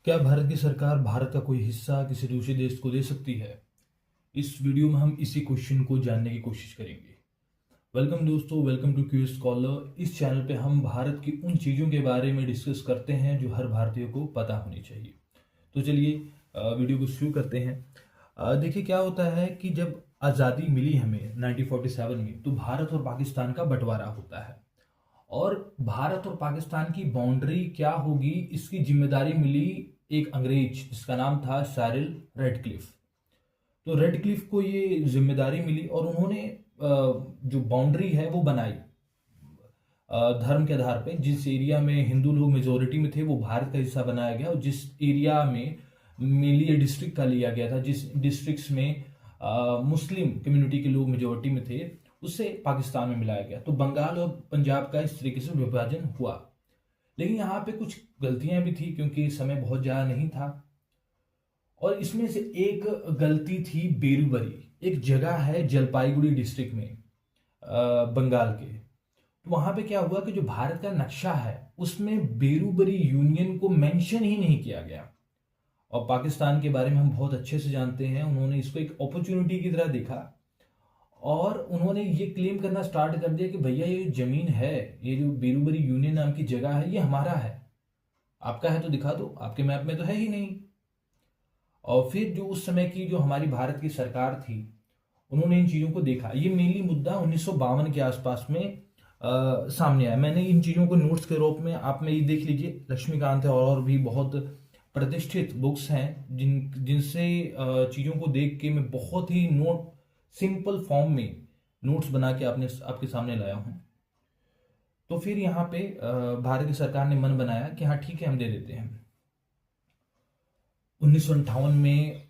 क्या भारत की सरकार भारत का कोई हिस्सा किसी दूसरे देश को दे सकती है? इस वीडियो में हम इसी क्वेश्चन को जानने की कोशिश करेंगे। वेलकम दोस्तों, वेलकम टू क्यूज स्कॉलर। इस चैनल पे हम भारत की उन चीज़ों के बारे में डिस्कस करते हैं जो हर भारतीय को पता होनी चाहिए। तो चलिए वीडियो को शुरू करते हैं। देखिए क्या होता है कि जब आज़ादी मिली हमें 1947 में, तो भारत और पाकिस्तान का बंटवारा होता है। और भारत और पाकिस्तान की बाउंड्री क्या होगी, इसकी जिम्मेदारी मिली एक अंग्रेज जिसका नाम था साइरिल रेडक्लिफ। तो रेडक्लिफ को ये जिम्मेदारी मिली और उन्होंने जो बाउंड्री है वो बनाई धर्म के आधार पे। जिस एरिया में हिंदू लोग मेजोरिटी में थे वो भारत का हिस्सा बनाया गया, और जिस एरिया में मेनली डिस्ट्रिक्ट का लिया गया था, जिस डिस्ट्रिक्ट्स में मुस्लिम कम्युनिटी के लोग मेजोरिटी में थे, उसे पाकिस्तान में मिलाया गया। तो बंगाल और पंजाब का इस तरीके से विभाजन हुआ। लेकिन यहाँ पे कुछ गलतियां भी थी क्योंकि समय बहुत ज़्यादा नहीं था। और इसमें से एक गलती थी बेरूबरी। एक जगह है जलपाईगुड़ी डिस्ट्रिक्ट में बंगाल के। तो वहां पे क्या हुआ कि जो भारत का नक्शा है उसमें बेरूबरी यूनियन को मेंशन ही नहीं किया गया। और पाकिस्तान के बारे में हम बहुत अच्छे से जानते हैं, उन्होंने इसको एक अपॉर्चुनिटी की तरह देखा और उन्होंने ये क्लेम करना स्टार्ट कर दिया कि भैया ये जमीन है, ये जो बेरूबरी यूनियन नाम की जगह है, ये हमारा है। आपका है तो दिखा दो, आपके मैप में तो है ही नहीं। और फिर जो उस समय की जो हमारी भारत की सरकार थी, उन्होंने इन चीज़ों को देखा। ये मेनली मुद्दा 1952 के आसपास में सामने आया। मैंने इन चीज़ों को नोट्स के रूप में आप में ये देख लीजिए, लक्ष्मीकांत है और भी बहुत प्रतिष्ठित बुक्स हैं जिनसे चीज़ों को देख के मैं बहुत ही नोट सिंपल फॉर्म में नोट्स बना के आपके सामने लाया हूँ। तो फिर यहाँ पे भारत की सरकार ने मन बनाया कि हाँ ठीक है, हम दे देते हैं। 1958 में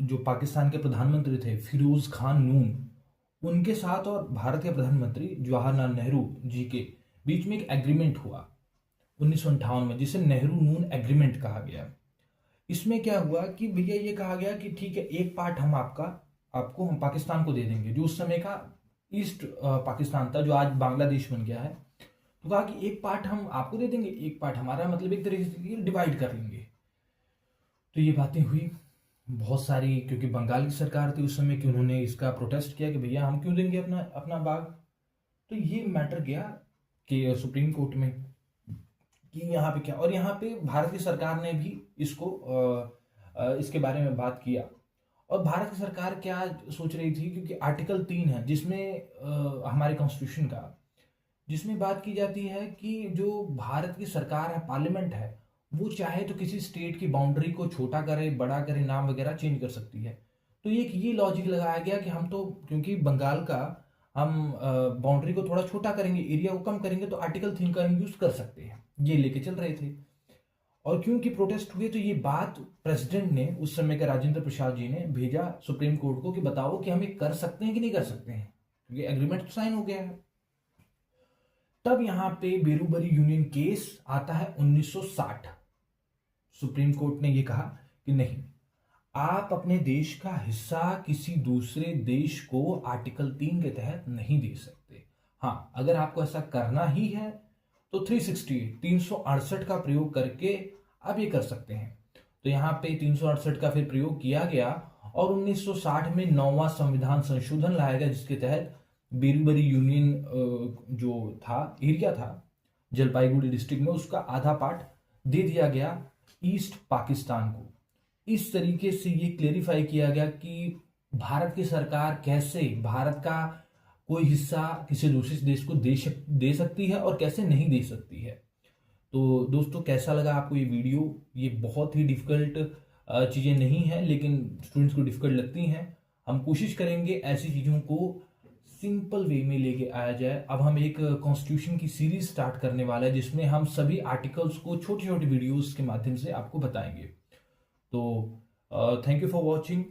जो पाकिस्तान के प्रधानमंत्री थे फिरोज खान नून, उनके साथ और भारत के प्रधानमंत्री जवाहरलाल नेहरू जी के बीच में एक एग्रीमेंट हुआ 1958 में, जिसे नेहरू नून एग्रीमेंट कहा गया। इसमें क्या हुआ कि भैया ये कहा गया कि ठीक है, एक पार्ट हम हम पाकिस्तान को दे देंगे, जो उस समय का ईस्ट पाकिस्तान था, जो आज बांग्लादेश बन गया है। तो कहा कि एक पार्ट हम आपको दे देंगे, एक पार्ट हमारा, मतलब एक तरीके से डिवाइड कर लेंगे। तो ये बातें हुई बहुत सारी, क्योंकि बंगाल की सरकार थी उस समय कि उन्होंने इसका प्रोटेस्ट किया कि भैया हम क्यों देंगे अपना अपना बाग। तो ये मैटर गया कि सुप्रीम कोर्ट में कि यहाँ पे क्या, और यहाँ पे भारत की सरकार ने भी इसके बारे में बात किया। और भारत की सरकार क्या सोच रही थी, क्योंकि आर्टिकल 3 है जिसमें हमारे कॉन्स्टिट्यूशन का, जिसमें बात की जाती है कि जो भारत की सरकार है, पार्लियामेंट है, वो चाहे तो किसी स्टेट की बाउंड्री को छोटा करे, बड़ा करे, नाम वगैरह चेंज कर सकती है। तो ये लॉजिक लगाया गया कि हम तो, क्योंकि बंगाल का हम बाउंड्री को थोड़ा छोटा करेंगे, एरिया को कम करेंगे, तो आर्टिकल 3 का हम यूज कर सकते हैं। ये लेके चल रहे थे। और क्योंकि प्रोटेस्ट हुए तो ये बात प्रेसिडेंट ने, उस समय के राजेंद्र प्रसाद जी ने भेजा सुप्रीम कोर्ट को कि बताओ कि हम ये कर सकते हैं कि नहीं कर सकते हैं, क्योंकि एग्रीमेंट तो साइन हो गया है। तब यहां पे बेरूबरी यूनियन केस आता है 1960। सुप्रीम कोर्ट ने यह कहा कि नहीं, आप अपने देश का हिस्सा किसी दूसरे देश को आर्टिकल 3 के तहत नहीं दे सकते। हाँ, अगर आपको ऐसा करना ही है तो 368 का प्रयोग करके आप ये कर सकते हैं। तो यहाँ पे 368 का फिर प्रयोग किया गया और 1960 में 9वां संविधान संशोधन लाया गया, जिसके तहत बेरूबरी यूनियन जो था, एरिया था जलपाईगुड़ी डिस्ट्रिक्ट में, उसका आधा पार्ट दे दिया गया ईस्ट पाकिस्तान को। इस तरीके से ये क्लेरिफाई किया गया कि भारत की सरकार कैसे भारत का कोई हिस्सा किसी दूसरे देश को दे सकती है और कैसे नहीं दे सकती है। तो दोस्तों, कैसा लगा आपको ये वीडियो? ये बहुत ही डिफिकल्ट चीज़ें नहीं हैं, लेकिन स्टूडेंट्स को डिफिकल्ट लगती हैं। हम कोशिश करेंगे ऐसी चीज़ों को सिंपल वे में लेके आया जाए। अब हम एक कॉन्स्टिट्यूशन की सीरीज स्टार्ट करने वाला है, जिसमें हम सभी आर्टिकल्स को छोटी छोटी वीडियोस के माध्यम से आपको बताएंगे। तो थैंक यू फॉर वॉचिंग।